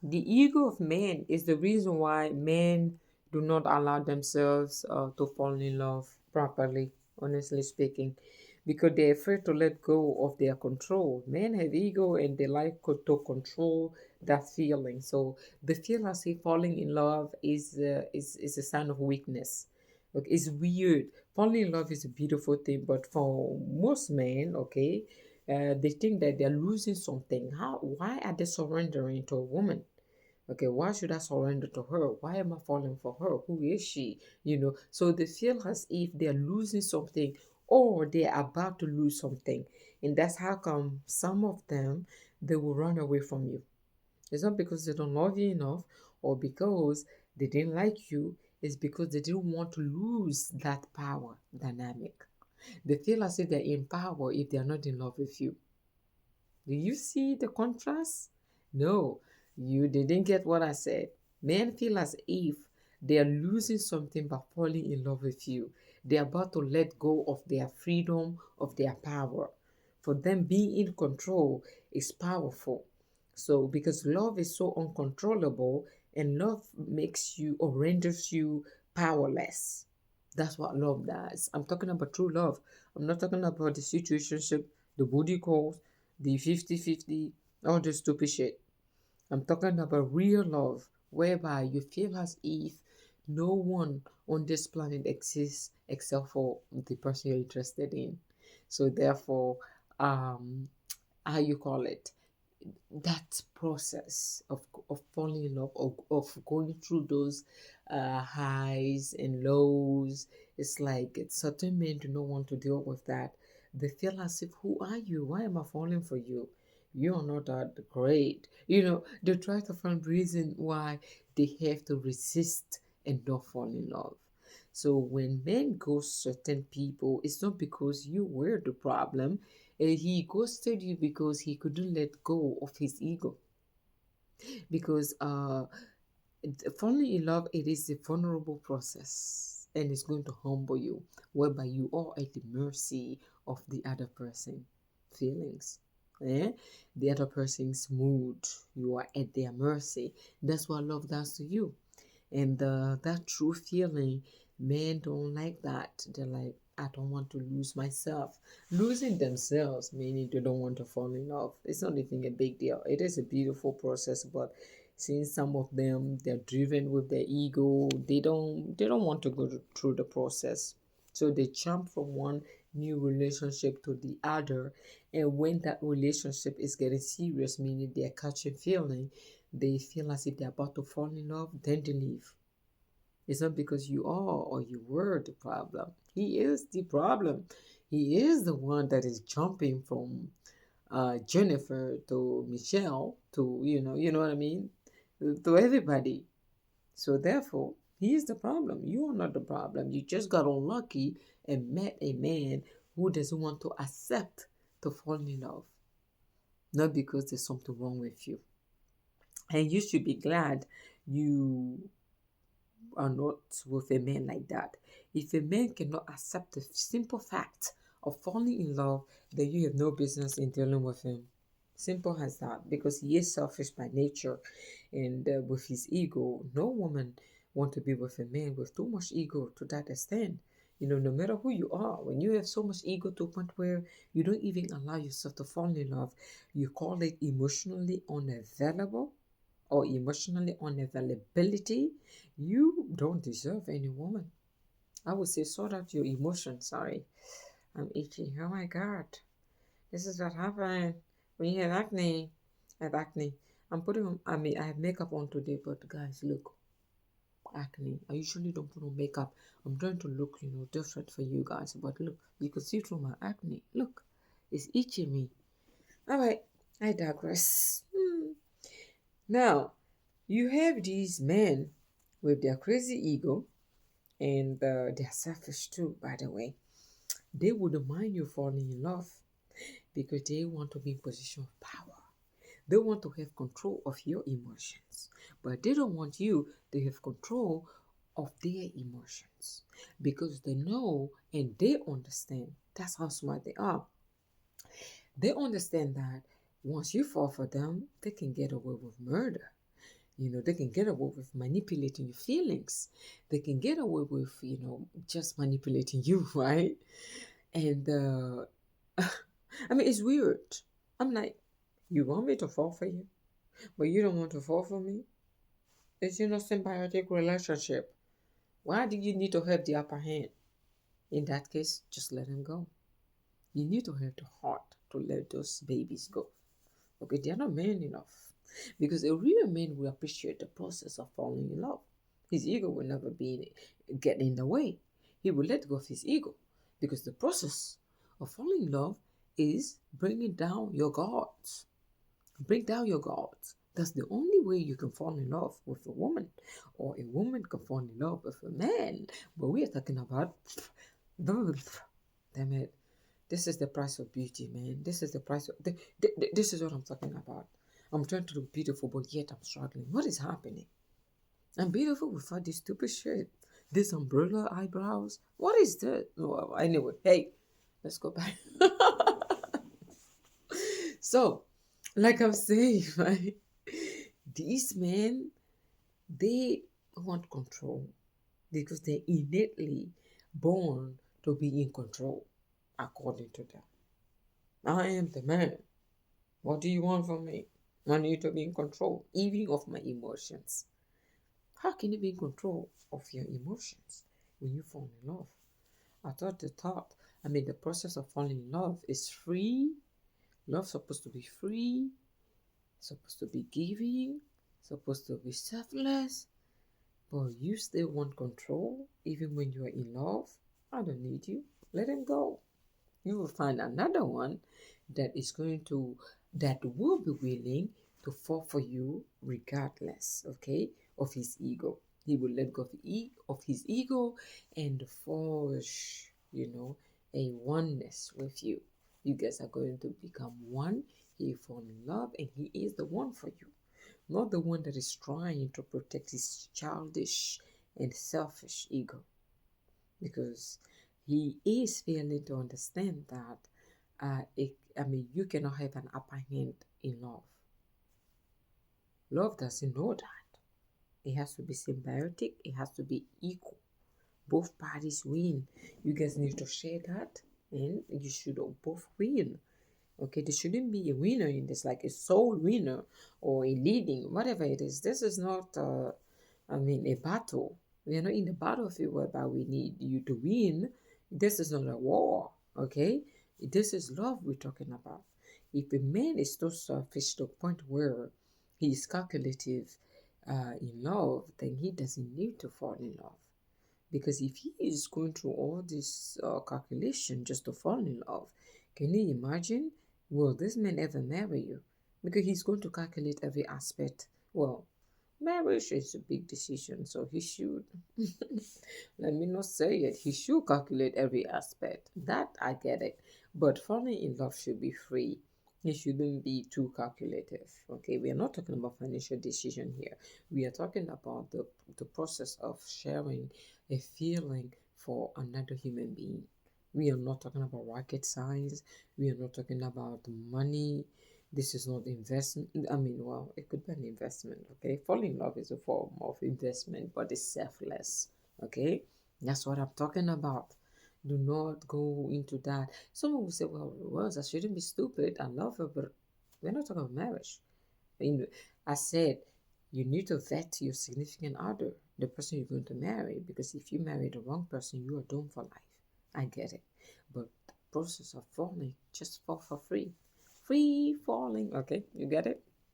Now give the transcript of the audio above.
The ego of men is the reason why men do not allow themselves to fall in love properly, honestly speaking, because they're afraid to let go of their control. Men have ego and they like to control that feeling. So they feel as if falling in love is a sign of weakness. Look, it's weird. Falling in love is a beautiful thing, but for most men, okay, they think that they're losing something. How? Why are they surrendering to a woman? Okay, why should I surrender to her? Why am I falling for her? Who is she? So they feel as if they're losing something or they're about to lose something. And that's how come some of them they will run away from you. It's not because they don't love you enough or because they didn't like you, it's because they didn't want to lose that power dynamic. They feel as if they're in power if they're not in love with you. Do you see the contrast? No, you didn't get what I said. Men feel as if they are losing something by falling in love with you. They're about to let go of their freedom, of their power. For them, being in control is powerful. So, because love is so uncontrollable and love makes you or renders you powerless. That's what love does. I'm talking about true love. I'm not talking about the situationship, the booty calls, the 50-50, all the stupid shit. I'm talking about real love, whereby you feel as if no one on this planet exists except for the person you're interested in. So therefore, um, how you call it? That process of falling in love, of going through those highs and lows, it's like certain men do not want to deal with that. They feel as if, who are you? Why am I falling for you? You are not that great. They try to find reason why they have to resist and not fall in love. So when men ghost certain people, it's not because you were the problem. He ghosted you because he couldn't let go of his ego. Because falling in love, it is a vulnerable process and it's going to humble you, whereby you are at the mercy of the other person feelings. Eh? The other person's mood, you are at their mercy. That's what love does to you. And that true feeling, men don't like that. They're like, I don't want to lose myself. Losing themselves, meaning they don't want to fall in love. It's not even a big deal. It is a beautiful process, but since some of them they're driven with their ego, they don't want to go through the process. So they jump from one new relationship to the other. And when that relationship is getting serious, meaning they're catching feeling, they feel as if they're about to fall in love, then they leave. It's not because you are or you were the problem. He is the problem. He is the one that is jumping from Jennifer to Michelle to you know what I mean, to everybody. So therefore, he is the problem. You are not the problem. You just got unlucky and met a man who doesn't want to accept to fall in love, not because there's something wrong with you. And you should be glad you are not with a man like that. If a man cannot accept the simple fact of falling in love, then you have no business in dealing with him. Simple as that, because he is selfish by nature, and with his ego, no woman want to be with a man with too much ego to that extent. No matter who you are, when you have so much ego to a point where you don't even allow yourself to fall in love, you call it emotionally unavailable or emotionally unavailability, you don't deserve any woman. I would say sort out your emotions. Sorry, I'm itchy. Oh my god, this is what happened when you have acne. I have acne. I'm putting on. I mean, I have makeup on today, but guys, look, acne. I usually don't put on makeup. I'm trying to look, different for you guys. But look, you can see through my acne. Look, it's itching me. All right, I digress. Now, you have these men with their crazy ego, and they're selfish too, by the way. They wouldn't mind you falling in love because they want to be in position of power. They want to have control of your emotions, but they don't want you to have control of their emotions because they know and they understand. That's how smart they are. They understand that once you fall for them, they can get away with murder. They can get away with manipulating your feelings. They can get away with, just manipulating you, right? And I mean, it's weird. I'm like, you want me to fall for you, but you don't want to fall for me? It's, symbiotic relationship. Why do you need to have the upper hand? In that case, just let him go. You need to have the heart to let those babies go. Okay, they're not man enough. Because a real man will appreciate the process of falling in love. His ego will never get in the way. He will let go of his ego. Because the process of falling in love is bringing down your guards. Bring down your guards. That's the only way you can fall in love with a woman, or a woman can fall in love with a man. But we are talking about, damn it, this is the price of beauty, man. This is the price of, this is what I'm talking about. I'm trying to look beautiful, but yet I'm struggling. What is happening? I'm beautiful without this stupid shit. This umbrella eyebrows. What is that? Well, anyway, hey, let's go back. So, like I'm saying, right? These men, they want control because they're innately born to be in control, according to them. I am the man. What do you want from me? I need to be in control, even of my emotions. How can you be in control of your emotions when you fall in love? The process of falling in love is free. Love's supposed to be free, supposed to be giving, supposed to be selfless. But you still want control even when you are in love? I don't need you. Let him go. You will find another one that is that will be willing to fall for you regardless, okay, of his ego. He will let go of his ego and forge, a oneness with you. You guys are going to become one. He fall in love and he is the one for you, not the one that is trying to protect his childish and selfish ego, because he is failing to understand that you cannot have an upper hand in love. Love doesn't know that. It has to be symbiotic, it has to be equal. Both parties win. You guys need to share that, and you should both win. Okay, there shouldn't be a winner in this, like a sole winner or a leading, whatever it is. This is not, a battle. We are not in the battlefield whereby we need you to win. This is not a war, okay? This is love we're talking about. If a man is so selfish to the point where he is calculative in love, then he doesn't need to fall in love. Because if he is going through all this calculation just to fall in love, can you imagine? Will this man ever marry you? Because he's going to calculate every aspect. Well, marriage is a big decision, so he should. Let me not say it. He should calculate every aspect. That I get it. But falling in love should be free. It shouldn't be too calculative. Okay, we are not talking about financial decision here. We are talking about the process of sharing a feeling for another human being. We are not talking about rocket science. We are not talking about money. This is not investment. Well, it could be an investment, okay? Falling in love is a form of investment, but it's selfless, okay? That's what I'm talking about. Do not go into that. Someone will say, well, Rose, I shouldn't be stupid. I love her, but we're not talking about marriage. I said, you need to vet your significant other, the person you're going to marry, because if you marry the wrong person, you are doomed for life. I get it. But the process of falling, just fall for free. Free falling. Okay, you get it?